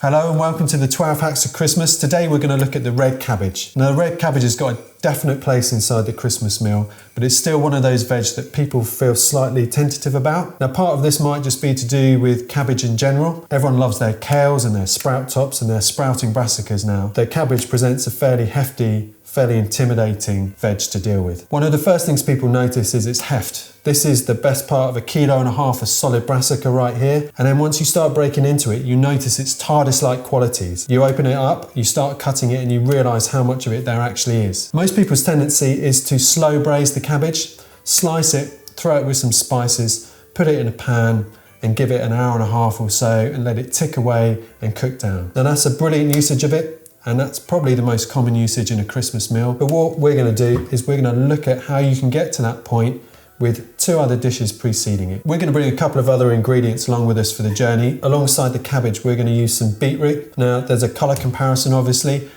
Hello and welcome to the 12 Hacks of Christmas. Today we're going to look at the red cabbage. Now the red cabbage has got a definite place inside the Christmas meal, but it's still one of those veg that people feel slightly tentative about. Now part of this might just be to do with cabbage in general. Everyone loves their kales and their sprout tops and their sprouting brassicas now. Their cabbage presents a fairly hefty, fairly intimidating veg to deal with. One of the first things people notice is its heft. This is the best part of 1.5 kilos of solid brassica right here. And then once you start breaking into it, you notice its TARDIS-like qualities. You open it up, you start cutting it, and you realise how much of it there actually is. Most people's tendency is to slow braise the cabbage, slice it, throw it with some spices, put it in a pan, and give it an hour and a half or so, and let it tick away and cook down. Now that's a brilliant usage of it, and that's probably the most common usage in a Christmas meal. But what we're going to do is we're going to look at how you can get to that point with 2 other dishes preceding it. We're going to bring a couple of other ingredients along with us for the journey. Alongside the cabbage, we're going to use some beetroot. Now, there's a colour comparison obviously,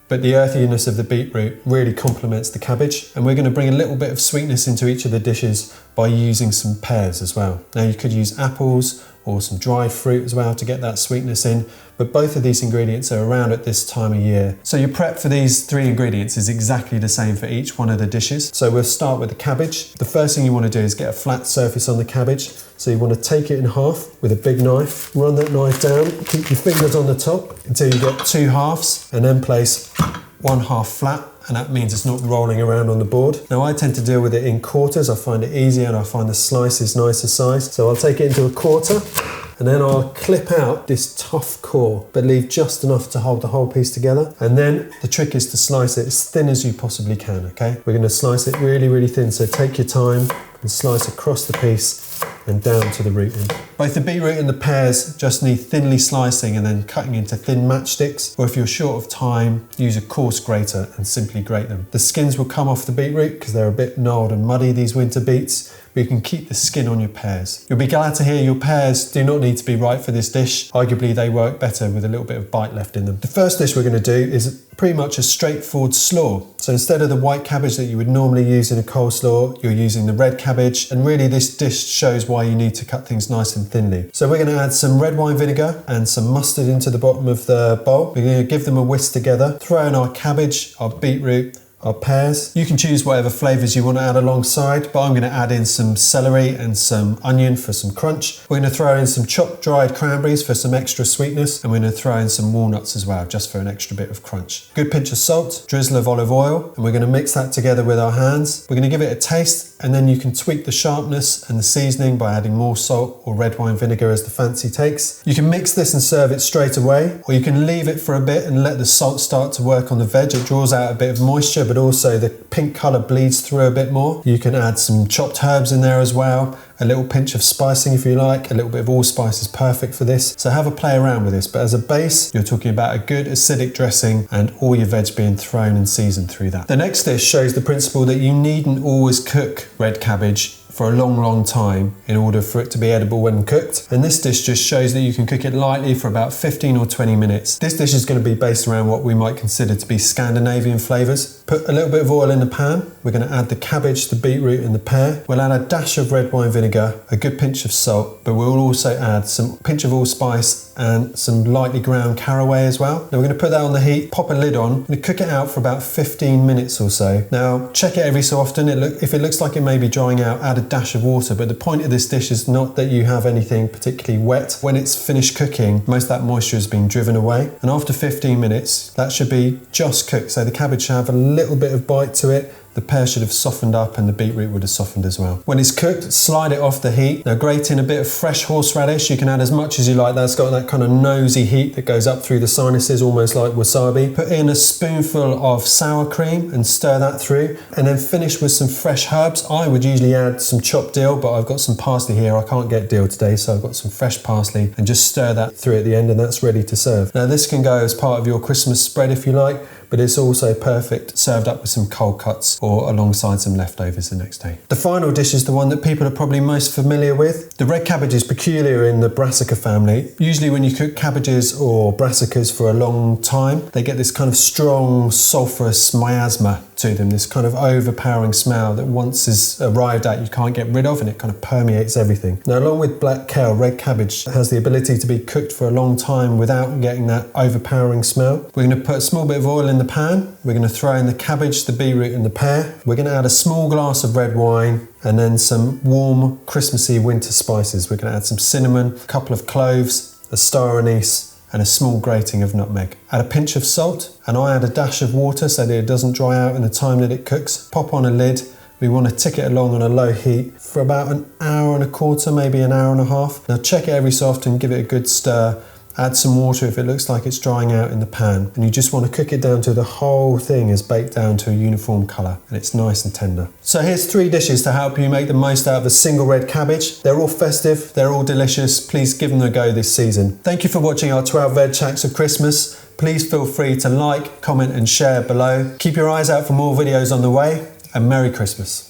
but the earthiness of the beetroot really complements the cabbage. And we're going to bring a little bit of sweetness into each of the dishes by using some pears as well. Now, you could use apples or some dried fruit as well to get that sweetness in, but both of these ingredients are around at this time of year. So your prep for these 3 ingredients is exactly the same for each one of the dishes. So we'll start with the cabbage. The first thing you want to do is get a flat surface on the cabbage. So you want to take it in half with a big knife, run that knife down, keep your fingers on the top until you get 2 halves, and then place 1 half flat. And that means it's not rolling around on the board. Now I tend to deal with it in quarters. I find it easier and I find the slices nicer size. So I'll take it into a quarter and then I'll clip out this tough core, but leave just enough to hold the whole piece together. And then the trick is to slice it as thin as you possibly can, okay? We're gonna slice it really, really thin. So take your time and slice across the piece and down to the root end. Both the beetroot and the pears just need thinly slicing and then cutting into thin matchsticks, or if you're short of time, use a coarse grater and simply grate them. The skins will come off the beetroot because they're a bit gnarled and muddy, these winter beets, but you can keep the skin on your pears. You'll be glad to hear your pears do not need to be right for this dish. Arguably they work better with a little bit of bite left in them. The first dish we're going to do is pretty much a straightforward slaw. So instead of the white cabbage that you would normally use in a coleslaw, you're using the red cabbage, and really this dish shows why you need to cut things nice and thinly. So we're going to add some red wine vinegar and some mustard into the bottom of the bowl. We're going to give them a whisk together, throw in our cabbage, our beetroot, our pears. You can choose whatever flavours you want to add alongside, but I'm going to add in some celery and some onion for some crunch. We're going to throw in some chopped dried cranberries for some extra sweetness, and we're going to throw in some walnuts as well, just for an extra bit of crunch. Good pinch of salt, drizzle of olive oil, and we're going to mix that together with our hands. We're going to give it a taste, and then you can tweak the sharpness and the seasoning by adding more salt or red wine vinegar as the fancy takes. You can mix this and serve it straight away, or you can leave it for a bit and let the salt start to work on the veg. It draws out a bit of moisture, but also the pink colour bleeds through a bit more. You can add some chopped herbs in there as well, a little pinch of spicing if you like, a little bit of allspice is perfect for this. So have a play around with this, but as a base, you're talking about a good acidic dressing and all your veg being thrown and seasoned through that. The next dish shows the principle that you needn't always cook red cabbage for a long time in order for it to be edible when cooked. And this dish just shows that you can cook it lightly for about 15 or 20 minutes. This dish is going to be based around what we might consider to be Scandinavian flavours. Put a little bit of oil in the pan. We're going to add the cabbage, the beetroot and the pear. We'll add a dash of red wine vinegar, a good pinch of salt, but we'll also add some pinch of allspice and some lightly ground caraway as well. Now we're going to put that on the heat, pop a lid on, we're going to cook it out for about 15 minutes or so. Now check it every so often. If it looks like it may be drying out, add a dash of water, but the point of this dish is not that you have anything particularly wet. When it's finished cooking, most of that moisture has been driven away, and after 15 minutes that should be just cooked, so the cabbage should have a little bit of bite to it. The pear should have softened up and the beetroot would have softened as well. When it's cooked, slide it off the heat. Now grate in a bit of fresh horseradish. You can add as much as you like. That's got that kind of nosy heat that goes up through the sinuses, almost like wasabi. Put in a spoonful of sour cream and stir that through, and then finish with some fresh herbs. I would usually add some chopped dill, but I've got some parsley here. I can't get dill today, so I've got some fresh parsley, and just stir that through at the end, and that's ready to serve. Now this can go as part of your Christmas spread if you like, but it's also perfect served up with some cold cuts or alongside some leftovers the next day. The final dish is the one that people are probably most familiar with. The red cabbage is peculiar in the brassica family. Usually when you cook cabbages or brassicas for a long time, they get this kind of strong sulphurous miasma to them, this kind of overpowering smell that once is arrived at you can't get rid of, and it kind of permeates everything. Now, along with black kale, red cabbage has the ability to be cooked for a long time without getting that overpowering smell. We're going to put a small bit of oil in the pan. We're going to throw in the cabbage, the beetroot and the pear. We're going to add a small glass of red wine and then some warm Christmassy winter spices. We're going to add some cinnamon, a couple of cloves, a star anise, and a small grating of nutmeg. Add a pinch of salt, and I add a dash of water so that it doesn't dry out in the time that it cooks. Pop on a lid. We want to tick it along on a low heat for about an hour and a quarter, maybe an hour and a half. Now check it every so often, give it a good stir. Add some water if it looks like it's drying out in the pan. And you just want to cook it down till the whole thing is baked down to a uniform colour and it's nice and tender. So here's 3 dishes to help you make the most out of a single red cabbage. They're all festive, they're all delicious. Please give them a go this season. Thank you for watching our 12 veg hacks of Christmas. Please feel free to like, comment and share below. Keep your eyes out for more videos on the way, and Merry Christmas.